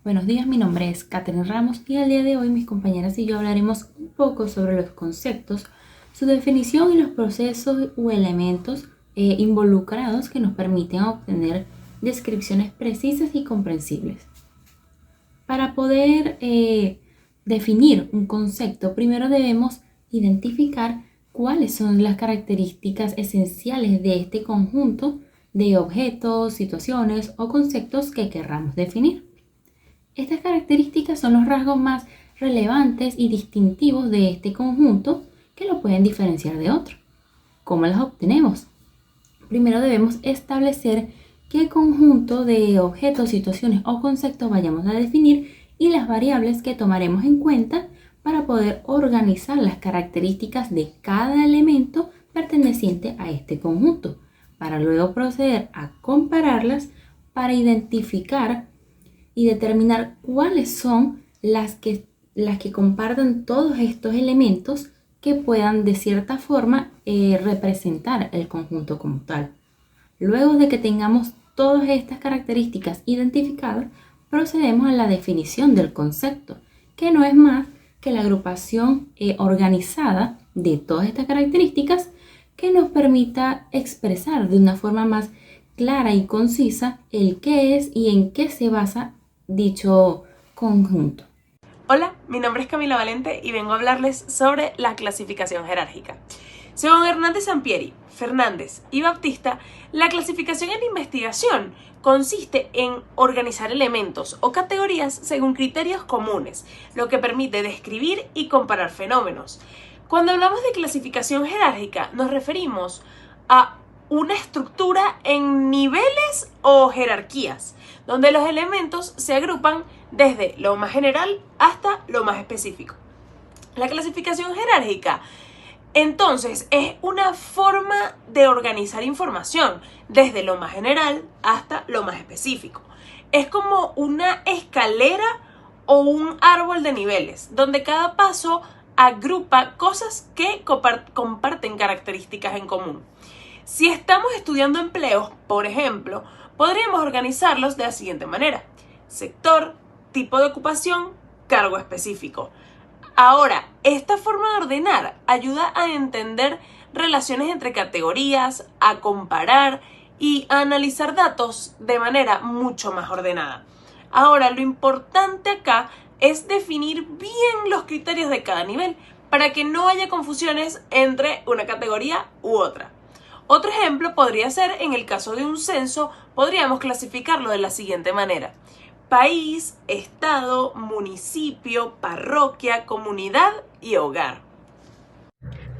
Buenos días, mi nombre es Catherine Ramos y el día de hoy mis compañeras y yo hablaremos un poco sobre los conceptos, su definición y los procesos u elementos involucrados que nos permiten obtener descripciones precisas y comprensibles. Para poder definir un concepto, primero debemos identificar cuáles son las características esenciales de este conjunto de objetos, situaciones o conceptos que querramos definir. Estas características son los rasgos más relevantes y distintivos de este conjunto que lo pueden diferenciar de otro. ¿Cómo las obtenemos? Primero debemos establecer qué conjunto de objetos, situaciones o conceptos vayamos a definir y las variables que tomaremos en cuenta para poder organizar las características de cada elemento perteneciente a este conjunto, para luego proceder a compararlas para identificar y determinar cuáles son las que compartan todos estos elementos que puedan de cierta forma representar el conjunto como tal. Luego de que tengamos todas estas características identificadas, procedemos a la definición del concepto, que no es más que la agrupación organizada de todas estas características que nos permita expresar de una forma más clara y concisa el qué es y en qué se basa dicho conjunto. Hola, mi nombre es Camila Valente y vengo a hablarles sobre la clasificación jerárquica. Según Hernández Sampieri, Fernández y Baptista, la clasificación en investigación consiste en organizar elementos o categorías según criterios comunes, lo que permite describir y comparar fenómenos. Cuando hablamos de clasificación jerárquica, nos referimos a una estructura en niveles o jerarquías, donde los elementos se agrupan desde lo más general hasta lo más específico. La clasificación jerárquica, entonces, es una forma de organizar información desde lo más general hasta lo más específico. Es como una escalera o un árbol de niveles, donde cada paso agrupa cosas que comparten características en común. Si estamos estudiando empleos, por ejemplo, podríamos organizarlos de la siguiente manera: sector, tipo de ocupación, cargo específico. Ahora, esta forma de ordenar ayuda a entender relaciones entre categorías, a comparar y a analizar datos de manera mucho más ordenada. Ahora, lo importante acá es definir bien los criterios de cada nivel para que no haya confusiones entre una categoría u otra. Otro ejemplo podría ser en el caso de un censo, podríamos clasificarlo de la siguiente manera: país, estado, municipio, parroquia, comunidad y hogar.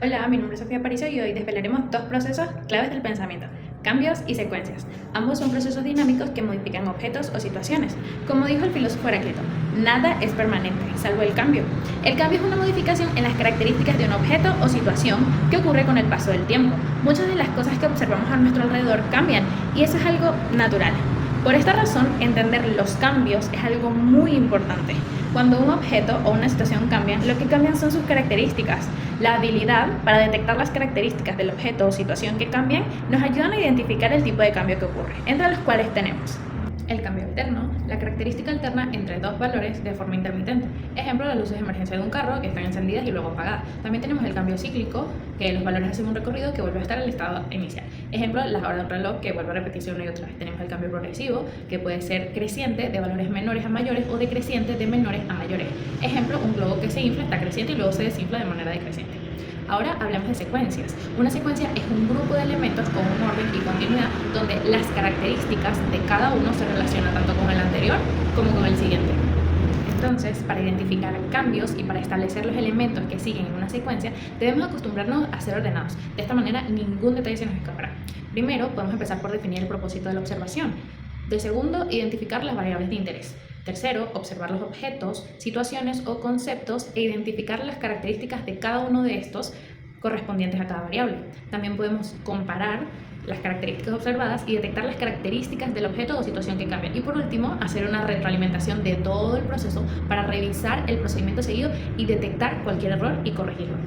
Hola, mi nombre es Sofía Paricio y hoy desvelaremos dos procesos claves del pensamiento: cambios y secuencias. Ambos son procesos dinámicos que modifican objetos o situaciones. Como dijo el filósofo Heráclito, nada es permanente, salvo el cambio. El cambio es una modificación en las características de un objeto o situación que ocurre con el paso del tiempo. Muchas de las cosas que observamos a nuestro alrededor cambian y eso es algo natural. Por esta razón, entender los cambios es algo muy importante. Cuando un objeto o una situación cambian, lo que cambian son sus características. La habilidad para detectar las características del objeto o situación que cambian nos ayudan a identificar el tipo de cambio que ocurre, entre los cuales tenemos el cambio alterno, la característica alterna entre dos valores de forma intermitente. Ejemplo, las luces de emergencia de un carro que están encendidas y luego apagadas. También tenemos el cambio cíclico, que los valores hacen un recorrido que vuelve a estar en el estado inicial. Ejemplo, las horas de un reloj que vuelve a repetirse una y otra vez. Tenemos el cambio progresivo, que puede ser creciente de valores menores a mayores o decreciente de menores a mayores. Ejemplo, un globo que se infla está creciente y luego se desinfla de manera decreciente. Ahora hablamos de secuencias. Una secuencia es un grupo de elementos con un orden y continuidad donde las características de cada uno se relacionan tanto con el anterior como con el siguiente. Entonces, para identificar cambios y para establecer los elementos que siguen en una secuencia, debemos acostumbrarnos a ser ordenados. De esta manera, ningún detalle se nos escapará. Primero, podemos empezar por definir el propósito de la observación. De segundo, identificar las variables de interés. Tercero, observar los objetos, situaciones o conceptos e identificar las características de cada uno de estos correspondientes a cada variable. También podemos comparar las características observadas y detectar las características del objeto o situación que cambian. Y por último, hacer una retroalimentación de todo el proceso para revisar el procedimiento seguido y detectar cualquier error y corregirlo.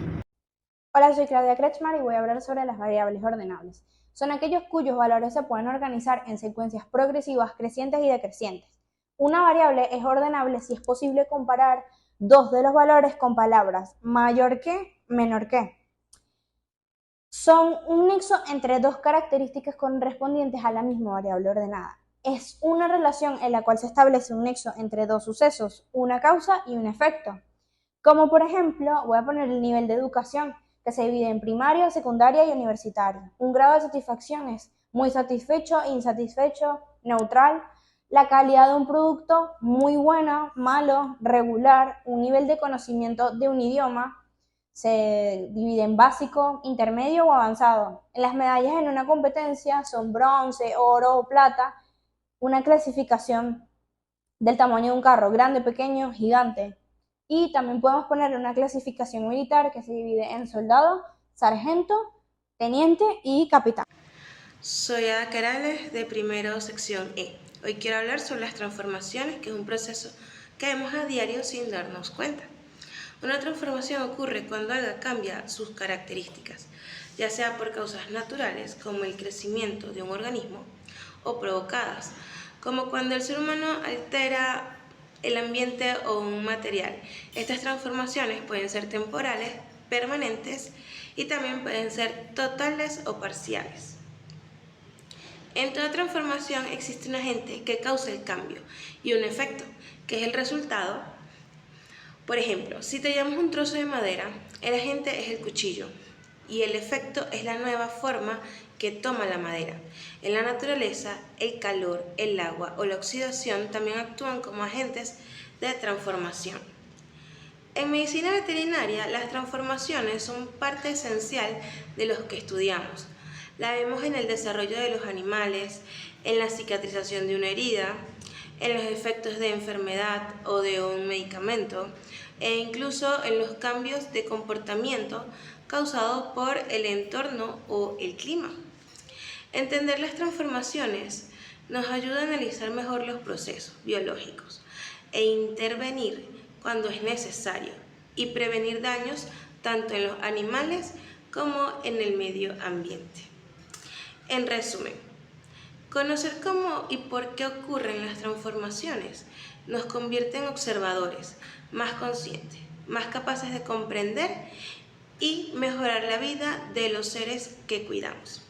Hola, soy Claudia Kretschmar y voy a hablar sobre las variables ordenables. Son aquellos cuyos valores se pueden organizar en secuencias progresivas, crecientes y decrecientes. Una variable es ordenable si es posible comparar dos de los valores con palabras mayor que, menor que. Son un nexo entre dos características correspondientes a la misma variable ordenada. Es una relación en la cual se establece un nexo entre dos sucesos, una causa y un efecto. Como por ejemplo, voy a poner el nivel de educación, que se divide en primario, secundaria y universitario. Un grado de satisfacción es muy satisfecho, insatisfecho, neutral. La calidad de un producto, muy buena, malo, regular. Un nivel de conocimiento de un idioma se divide en básico, intermedio o avanzado. Las medallas en una competencia son bronce, oro o plata. Una clasificación del tamaño de un carro, grande, pequeño, gigante. Y también podemos poner una clasificación militar que se divide en soldado, sargento, teniente y capitán. Soy Ada Carales de primero sección E. Hoy quiero hablar sobre las transformaciones, que es un proceso que vemos a diario sin darnos cuenta. Una transformación ocurre cuando algo cambia sus características, ya sea por causas naturales, como el crecimiento de un organismo, o provocadas, como cuando el ser humano altera el ambiente o un material. Estas transformaciones pueden ser temporales, permanentes y también pueden ser totales o parciales. En toda transformación existe un agente que causa el cambio y un efecto, que es el resultado. Por ejemplo, si tallamos un trozo de madera, el agente es el cuchillo y el efecto es la nueva forma que toma la madera. En la naturaleza, el calor, el agua o la oxidación también actúan como agentes de transformación. En medicina veterinaria, las transformaciones son parte esencial de los que estudiamos. La vemos en el desarrollo de los animales, en la cicatrización de una herida, en los efectos de enfermedad o de un medicamento, e incluso en los cambios de comportamiento causados por el entorno o el clima. Entender las transformaciones nos ayuda a analizar mejor los procesos biológicos e intervenir cuando es necesario y prevenir daños tanto en los animales como en el medio ambiente. En resumen, conocer cómo y por qué ocurren las transformaciones nos convierte en observadores más conscientes, más capaces de comprender y mejorar la vida de los seres que cuidamos.